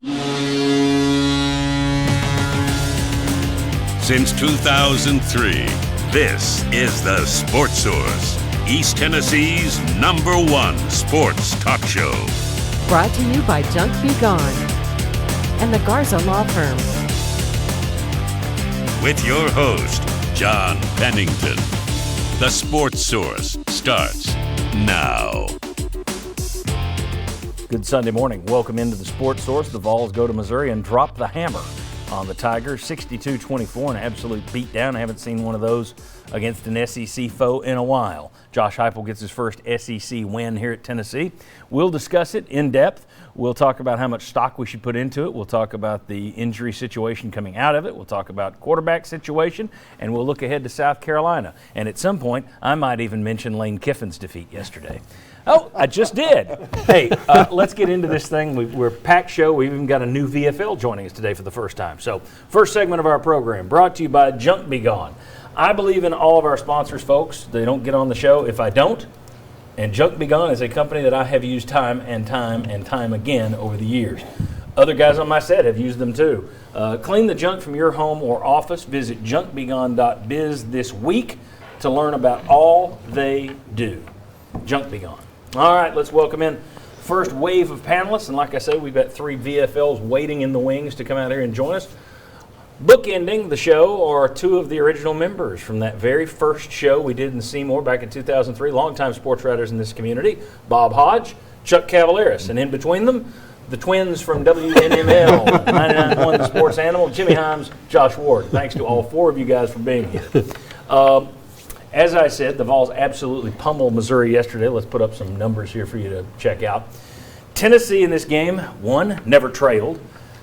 Since 2003, this is the Sports Source, East Tennessee's #1 sports talk show. Brought to you by Junk Be Gone and the Garza Law Firm. With your host, John Pennington. The Sports Source starts now. Good Sunday morning. Welcome into the Sports Source. The Vols go to Missouri and drop the hammer on the Tigers, 62-24, an absolute beatdown. I haven't seen one of those against an SEC foe in a while. Josh Heupel gets his first SEC win here at Tennessee. We'll discuss it in depth. We'll talk about how much stock we should put into it. We'll talk about the injury situation coming out of it. We'll talk about quarterback situation, and we'll look ahead to South Carolina. And at some point, I might even mention Lane Kiffin's defeat yesterday. Oh, I just did. Hey, let's get into this thing. We're a packed show. We've even got a new VFL joining us today for the first time. So, first segment of our program brought to you by Junk Be Gone. I believe in all of our sponsors, folks. They don't get on the show if I don't. And Junk Be Gone is a company that I have used time and time again over the years. Other guys on my set have used them too. Clean the junk from your home or office. Visit junkbegone.biz this week to learn about all they do. Junk Be Gone. All right, let's welcome in first wave of panelists. And like I said, we've got 3 VFLs waiting in the wings to come out here and join us. Bookending the show are 2 of the original members from that very first show we did in Seymour back in 2003, longtime sports writers in this community, Bob Hodge, Chuck Cavaleris. And in between them, the twins from WNML, 99.1 The Sports Animal, Jimmy Himes, Josh Ward. Thanks to all 4 of you guys for being here. As I said, the Vols absolutely pummeled Missouri yesterday. Let's put up some numbers here for you to check out. Tennessee in this game won, never trailed.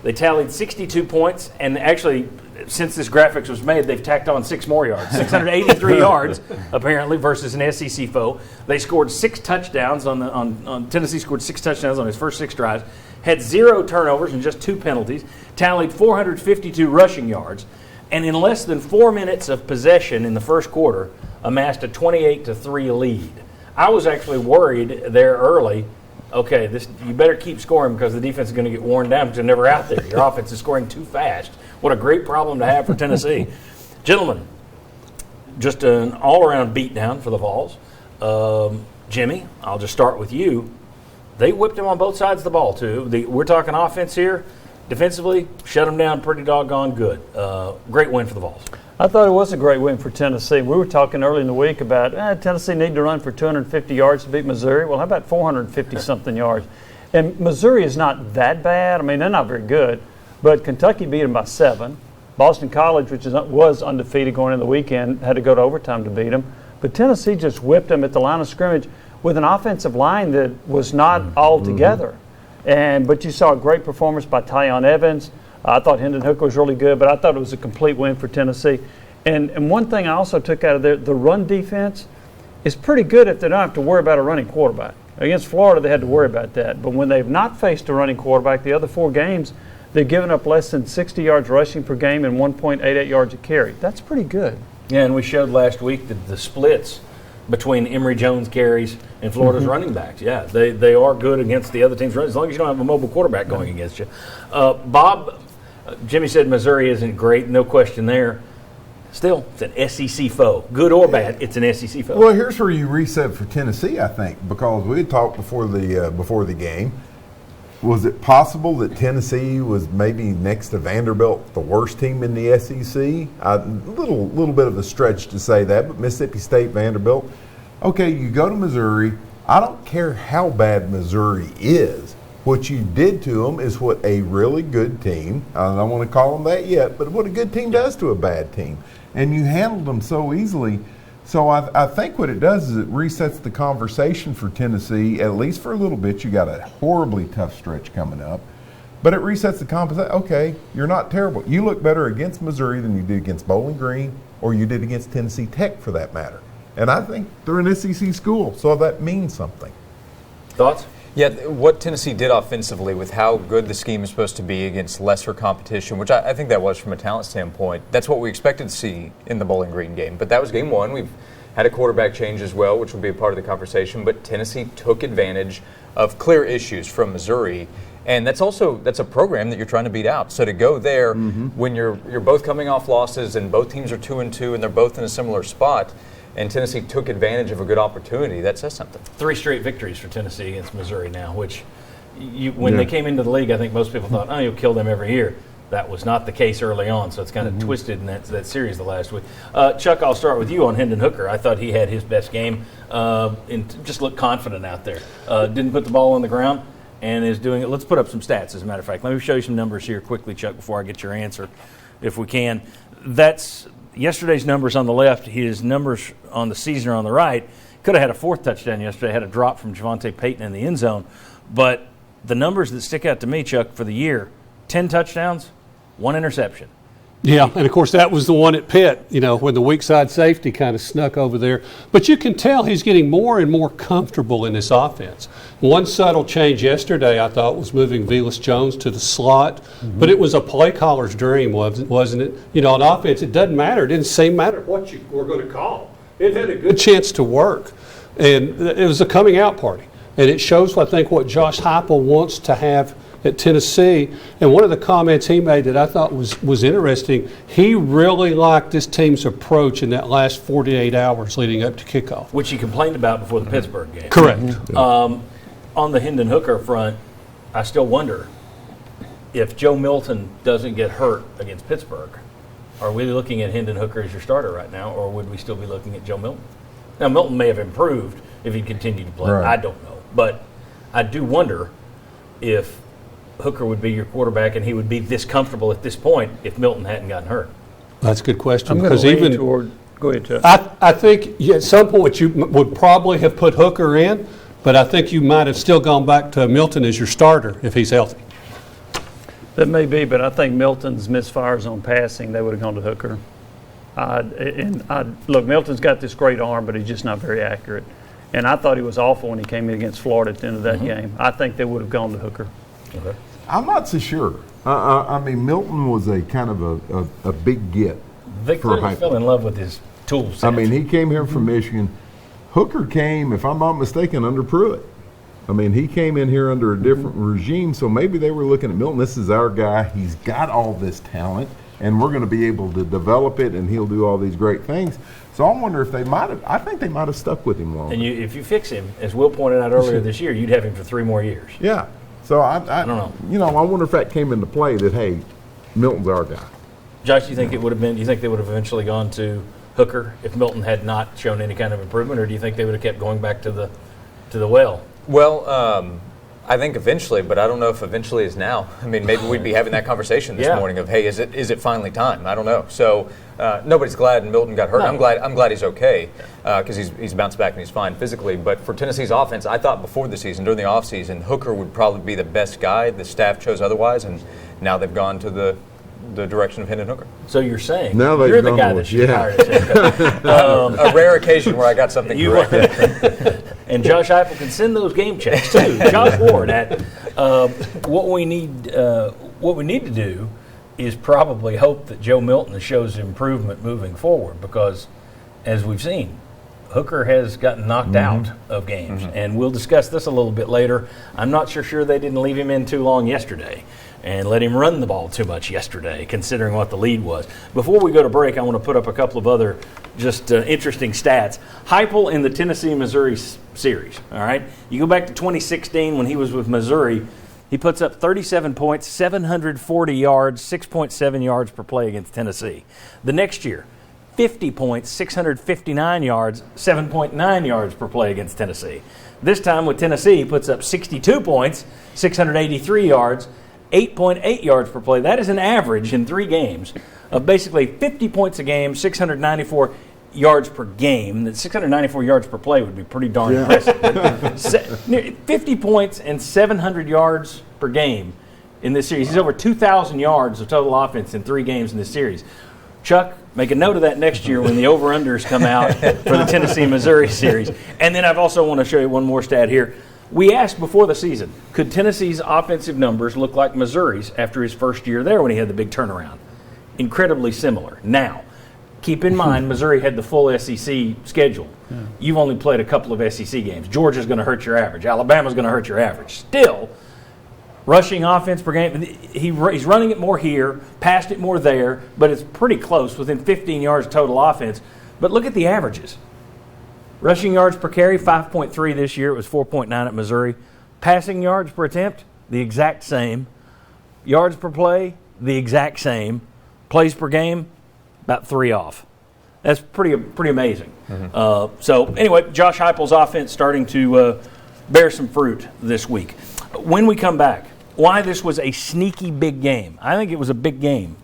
They tallied 62 points, and actually, since this graphics was made, they've tacked on 6 more yards. 683 yards, apparently, versus an SEC foe. They scored 6 touchdowns on Tennessee scored 6 touchdowns on his first 6 drives, had 0 turnovers and just 2 penalties, tallied 452 rushing yards, and in less than 4 minutes of possession in the first quarter, amassed a 28-3 lead. I was actually worried there early. Okay, you better keep scoring because the defense is going to get worn down because they're never out there. Your offense is scoring too fast. What a great problem to have for Tennessee. Gentlemen, just an all-around beatdown for the Vols. Jimmy, I'll just start with you. They whipped them on both sides of the ball, too. We're talking offense here. Defensively, shut them down pretty doggone good. Great win for the Vols. I thought it was a great win for Tennessee. We were talking early in the week about Tennessee need to run for 250 yards to beat Missouri. Well, how about 450-something yards? And Missouri is not that bad. I mean, they're not very good. But Kentucky beat them by 7. Boston College, which was undefeated going into the weekend, had to go to overtime to beat them. But Tennessee just whipped them at the line of scrimmage with an offensive line that was not all together. But you saw a great performance by Tyon Evans. I thought Hendon Hooker was really good, but I thought it was a complete win for Tennessee. And one thing I also took out of there, the run defense is pretty good if they don't have to worry about a running quarterback. Against Florida, they had to worry about that. But when they've not faced a running quarterback, the other 4 games, they've given up less than 60 yards rushing per game and 1.88 yards a carry. That's pretty good. Yeah, and we showed last week that the splits between Emory Jones carries and Florida's running backs. Yeah, they are good against the other team's running, as long as you don't have a mobile quarterback going against you. Bob, Jimmy said Missouri isn't great, no question there. Still, it's an SEC foe. Good or bad, it's an SEC foe. Well, here's where you reset for Tennessee, I think, because we had talked before the game. Was it possible that Tennessee was maybe next to Vanderbilt, the worst team in the SEC? A little bit of a stretch to say that, but Mississippi State, Vanderbilt. Okay, you go to Missouri. I don't care how bad Missouri is. What you did to them is what a really good team, I don't want to call them that yet, but what a good team does to a bad team. And you handled them so easily. So I think what it does is it resets the conversation for Tennessee, at least for a little bit. You got a horribly tough stretch coming up. But it resets the conversation. Okay, you're not terrible. You look better against Missouri than you did against Bowling Green or you did against Tennessee Tech for that matter. And I think they're an SEC school, so that means something. Thoughts? Yeah, what Tennessee did offensively with how good the scheme is supposed to be against lesser competition, which I think that was from a talent standpoint, that's what we expected to see in the Bowling Green game. But that was game 1. We've had a quarterback change as well, which will be a part of the conversation. But Tennessee took advantage of clear issues from Missouri And that's a program that you're trying to beat out. So to go there when you're both coming off losses and both teams are 2-2 and they're both in a similar spot, and Tennessee took advantage of a good opportunity, that says something. 3 straight victories for Tennessee against Missouri now, which when they came into the league, I think most people thought, you'll kill them every year. That was not the case early on, so it's kind of twisted in that series the last week. Chuck, I'll start with you on Hendon Hooker. I thought he had his best game and just looked confident out there. Didn't put the ball on the ground and is doing it. Let's put up some stats, as a matter of fact. Let me show you some numbers here quickly, Chuck, before I get your answer, if we can. That's yesterday's numbers on the left. His numbers on the season are on the right. Could have had a 4th touchdown yesterday, had a drop from Javonte Payton in the end zone. But the numbers that stick out to me, Chuck, for the year, 10 touchdowns, 1 interception. Yeah, and of course that was the one at Pitt, when the weak side safety kind of snuck over there. But you can tell he's getting more and more comfortable in this offense. One subtle change yesterday, I thought, was moving Velus Jones to the slot, but it was a play caller's dream, wasn't it? On offense, it doesn't matter. It didn't seem matter what you were going to call. It had a good chance to work, and it was a coming out party. And it shows, I think, what Josh Heupel wants to have at Tennessee. And one of the comments he made that I thought was interesting, he really liked this team's approach in that last 48 hours leading up to kickoff. Which he complained about before the Pittsburgh game. Correct. On the Hendon Hooker front, I still wonder if Joe Milton doesn't get hurt against Pittsburgh, are we looking at Hendon Hooker as your starter right now, or would we still be looking at Joe Milton? Now, Milton may have improved if he continued to play. Right. I don't know. But I do wonder if Hooker would be your quarterback and he would be this comfortable at this point if Milton hadn't gotten hurt. That's a good question. I'm going to lean toward – go ahead, Chuck. I think at some point you would probably have put Hooker in, but I think you might have still gone back to Milton as your starter if he's healthy. That may be, but I think Milton's misfires on passing, they would have gone to Hooker. Look, Milton's got this great arm, but he's just not very accurate. And I thought he was awful when he came in against Florida at the end of that game. I think they would have gone to Hooker. Okay. I'm not so sure. I mean, Milton was a kind of a big get. They clearly fell in love with his tool set. I mean, he came here from Michigan. Hooker came, if I'm not mistaken, under Pruitt. I mean, he came in here under a different regime, so maybe they were looking at Milton. This is our guy. He's got all this talent, and we're going to be able to develop it, and he'll do all these great things. So I wonder if they might have – I think they might have stuck with him longer. And if you fix him, as Will pointed out earlier this year, you'd have him for 3 more years. Yeah. So I don't know. I wonder if that came into play that, hey, Milton's our guy. Josh, do you think it would have been – do you think they would have eventually gone to Hooker if Milton had not shown any kind of improvement, or do you think they would have kept going back to the well? Well, I think eventually, but I don't know if eventually is now. I mean, maybe we'd be having that conversation this morning of, hey, is it finally time? I don't know. So nobody's glad Milton got hurt. No. I'm glad he's okay because he's bounced back and he's fine physically. But for Tennessee's offense, I thought before the season, during the offseason, Hooker would probably be the best guy. The staff chose otherwise, and now they've gone to the direction of Hendon Hooker. So you're saying now you're the guy that should hire a rare occasion where I got something correct. And Josh Heupel can send those game checks too. Josh Ward at what we need to do is probably hope that Joe Milton shows improvement moving forward, because as we've seen, Hooker has gotten knocked out of games, and we'll discuss this a little bit later. I'm not sure they didn't leave him in too long yesterday and let him run the ball too much yesterday, considering what the lead was. Before we go to break, I want to put up a couple of other just interesting stats. Heupel in the Tennessee-Missouri series, all right? You go back to 2016 when he was with Missouri, he puts up 37 points, 740 yards, 6.7 yards per play against Tennessee. The next year, 50 points, 659 yards, 7.9 yards per play against Tennessee. This time with Tennessee, he puts up 62 points, 683 yards, 8.8 yards per play. That is an average in 3 games of basically 50 points a game, 694 yards per game. That 694 yards per play would be pretty darn impressive. 50 points and 700 yards per game in this series. He's over 2,000 yards of total offense in 3 games in this series. Chuck, make a note of that next year when the over-unders come out for the Tennessee-Missouri series. And then I also want to show you one more stat here. We asked before the season, could Tennessee's offensive numbers look like Missouri's after his first year there when he had the big turnaround? Incredibly similar. Now, keep in mind, Missouri had the full SEC schedule. Yeah. You've only played a couple of SEC games. Georgia's going to hurt your average. Alabama's going to hurt your average. Still, Rushing offense per game, he's running it more here, passed it more there, but it's pretty close, within 15 yards total offense. But look at the averages. Rushing yards per carry, 5.3 this year. It was 4.9 at Missouri. Passing yards per attempt, the exact same. Yards per play, the exact same. Plays per game, about 3 off. That's pretty amazing. So anyway, Josh Heupel's offense starting to bear some fruit this week. When we come back, why this was a sneaky big game. I think it was a big game.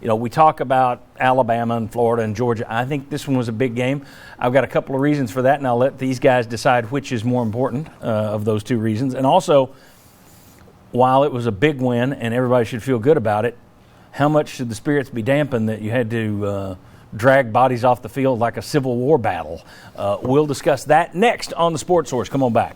We talk about Alabama and Florida and Georgia. I think this one was a big game. I've got a couple of reasons for that, and I'll let these guys decide which is more important of those two reasons. And also, while it was a big win and everybody should feel good about it, how much should the spirits be dampened that you had to drag bodies off the field like a Civil War battle? We'll discuss that next on the Sports Source. Come on back.